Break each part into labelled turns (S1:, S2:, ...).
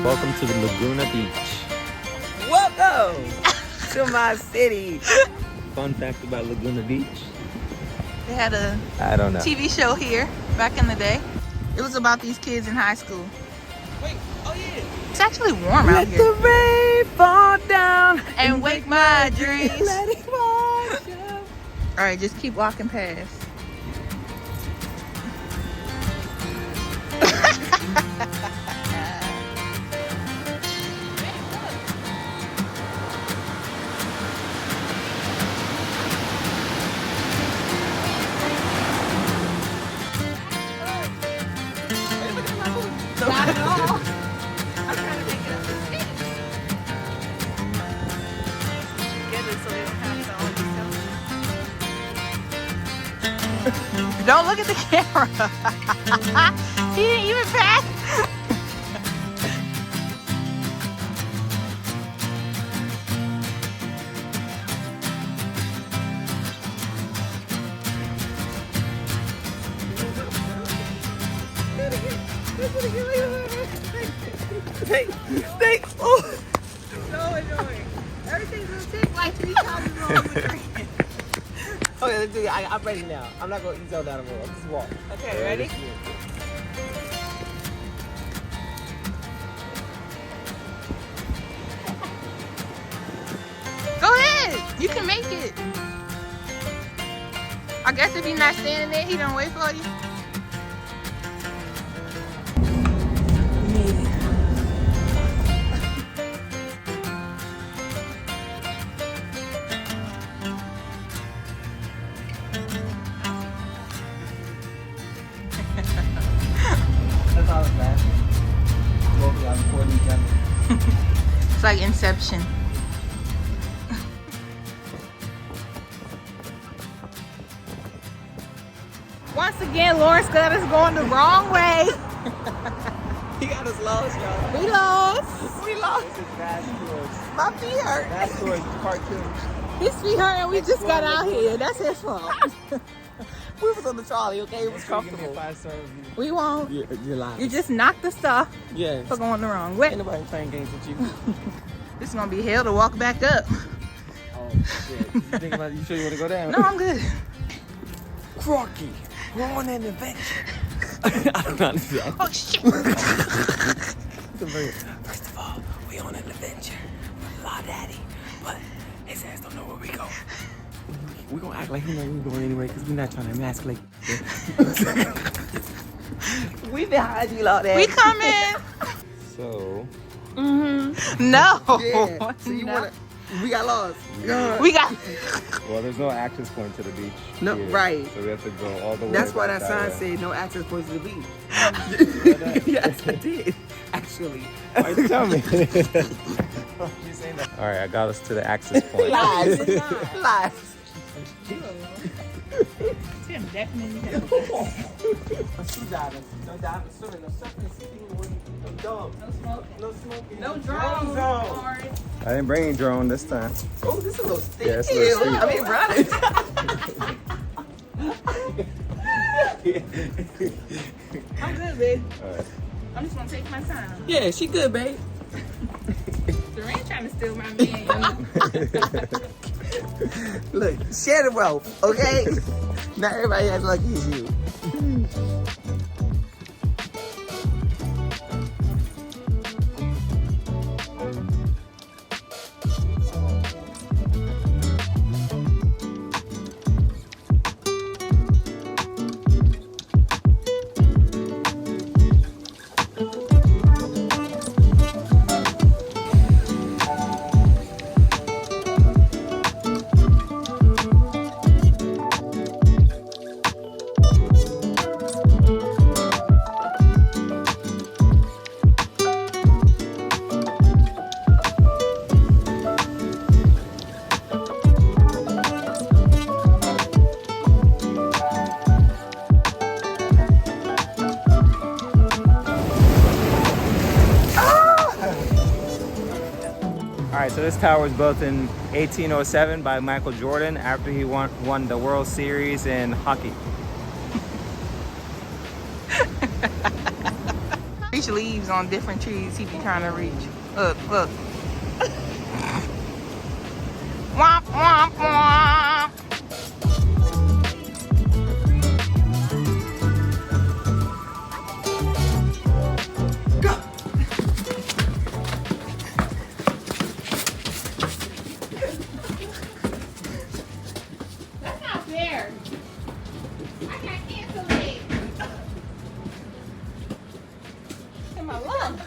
S1: Welcome to the Laguna Beach.
S2: Welcome to my city.
S1: Fun fact about Laguna Beach.
S3: They had a
S1: I don't know.
S3: TV show here back in the day. It was about these kids in high school.
S2: Wait, oh yeah.
S3: It's actually warm out
S2: Let
S3: here.
S2: the rain fall down
S3: And wake my dreams.
S2: Let it wash up.
S3: All right, just keep walking past. Not at all. I'm trying to make it up to speed. Get it so they don't have to all be Don't look at the camera. He didn't even pass.
S2: Thanks. Oh.
S3: So annoying. Everything's gonna take like 3 times as long as
S2: Okay, let's do it. I'm ready now. I'm not going to eat all down the road. I'll just walk.
S3: Okay, ready? Go ahead. You can make it. I guess if you're not standing there, he don't wait for you.
S2: That's all it's bad. Both of y'all recording each other.
S3: It's like Inception. Once again, Lawrence got us going the wrong way.
S2: He got us lost, y'all.
S3: We lost. We lost.
S2: This is fast towards.
S3: My feet hurt.
S2: Fast towards part 2.
S3: His feet hurt and we just got out here. That's his fault.
S2: We was on the trolley, okay? It was comfortable. Give me a 5-star review.
S3: We won't.
S2: You're lying.
S3: You just knocked the stuff
S2: Yeah.
S3: for going the wrong way.
S2: Ain't nobody playing games with you.
S3: This is gonna be hell to walk back up.
S2: Oh, shit. You think about it? You sure you want to go down?
S3: No, I'm good.
S2: Crocky, we're on an adventure. I don't understand.
S3: Oh shit.
S2: First of all, we on an adventure with La Daddy, but his ass don't know where we go. We gonna act like he know we're going anyway, because we're not trying to emasculate. We behind you, La Daddy.
S3: We coming.
S1: So,
S3: No.
S2: Yeah. So you
S3: No.
S2: wanna? We got lost.
S3: We got.
S1: well, there's no access point to the beach.
S2: No,
S1: here,
S2: right.
S1: So we have to go all the way.
S2: That's why
S1: back
S2: that sign
S1: way.
S2: said no access points to the beach.
S1: that?
S2: Yes, I did. Actually.
S1: Why you tell me?
S2: You saying that?
S1: All right, I got us to the access point.
S2: Lies. Lies.
S3: Tim definitely has.
S2: She's diving. No diving, swimming, no sucking, skiing, no dogs.
S3: No smoking.
S2: No smoking.
S3: No
S2: drone
S3: drones.
S2: zone.
S3: Lawrence.
S1: I didn't bring a drone this time.
S2: Oh, this is a little sticky.
S1: Yeah, it's a little steep.
S2: I mean, running.
S3: I'm good, babe.
S1: All right.
S3: I'm just gonna take my time.
S2: Yeah, she good, babe.
S3: Duran trying to steal my man.
S2: Look, share the wealth, okay? Not everybody as lucky as you.
S1: All right, so this tower was built in 1807 by Michael Jordan after he won the World Series in hockey.
S3: He switch leaves on different trees he be trying to reach. Look, look. Womp, womp, womp. That's not fair. I can't cancel it. In my lung.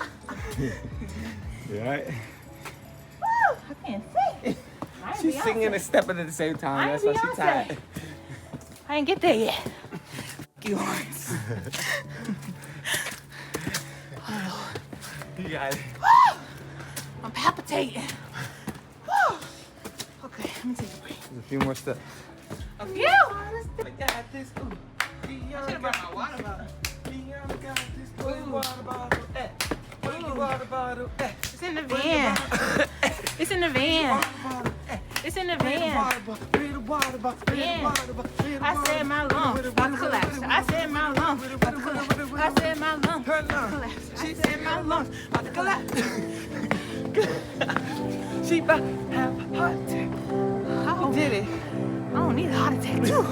S1: You alright?
S3: Woo, I can't see.
S2: She's singing and stepping at the same time. That's why she's tired.
S3: I ain't get there yet. You Lawrence. Oh.
S2: You got it.
S3: Woo! I'm palpitating. Woo! Okay, let me take a break.
S1: There's a few more steps.
S3: A few?
S2: I got this. Ooh.
S3: I should've brought my water bottle.
S2: Dyonna got this. Where your water bottle at? Where your water bottle at?
S3: It's in the van. It's in the van. It's in the van. I said my lungs about to collapse. I said my lungs about to collapse. I said my lungs about to collapse. I said my lungs about to collapse.
S2: She about to have a heart attack.
S3: Oh,
S2: Did it?
S3: I don't need a heart attack too.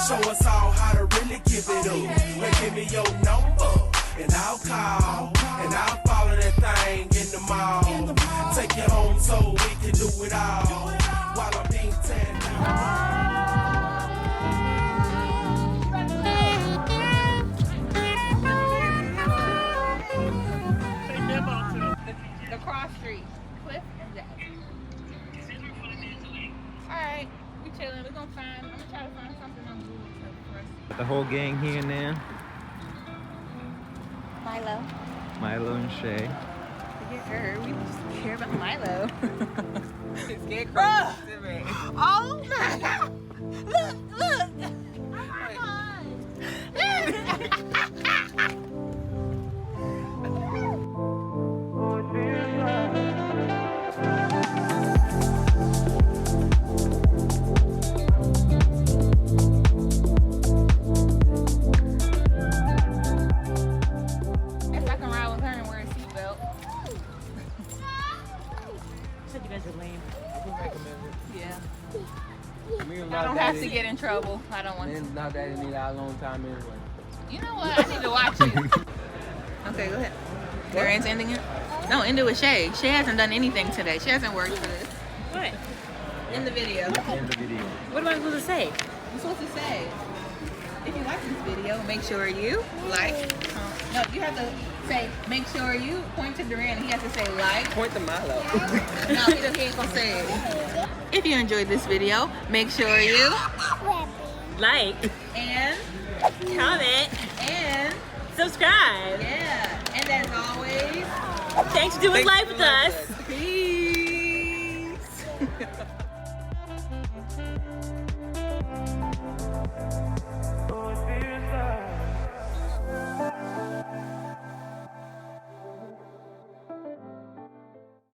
S4: Show us all how to really give it up. Well, give me your number, and I'll call, and I'll follow that thing in the mall. Take you home so we can do it all, while I'm being tanned
S3: The cross street. Cliff and Jack. Alright, we chilling. We're gonna find, I'm gonna try to find something on Google for us.
S1: The whole gang here now.
S3: Milo.
S1: Milo and Shay.
S3: Forget her. We just care about Milo.
S2: Scarecrow.
S3: Oh my god! Look, look! Oh my god! If I can ride with her and wear a seatbelt.
S2: Said you guys are lame. I would recommend it.
S3: Yeah.
S2: Me and
S3: I don't have to get in trouble. I don't want
S2: Me
S3: to.
S2: and now daddy need our alone time anyway.
S3: You know what? I need to watch you. Okay, go ahead. Darian's ending it? No, end it with Shay. Shay hasn't done anything today. She hasn't worked for this.
S5: What?
S3: In the video.
S1: In the video.
S5: What am I supposed to say?
S3: You're supposed to say, if you like this video, make sure you like. No, you have to say, make sure you point to Darian. He has to say like.
S2: Point to Milo.
S3: No, he ain't gonna say it. If you enjoyed this video, make sure you
S5: Like,
S3: and
S5: comment,
S3: and
S5: subscribe.
S3: yeah. And as always,
S5: Thanks for doing life with us.
S3: peace.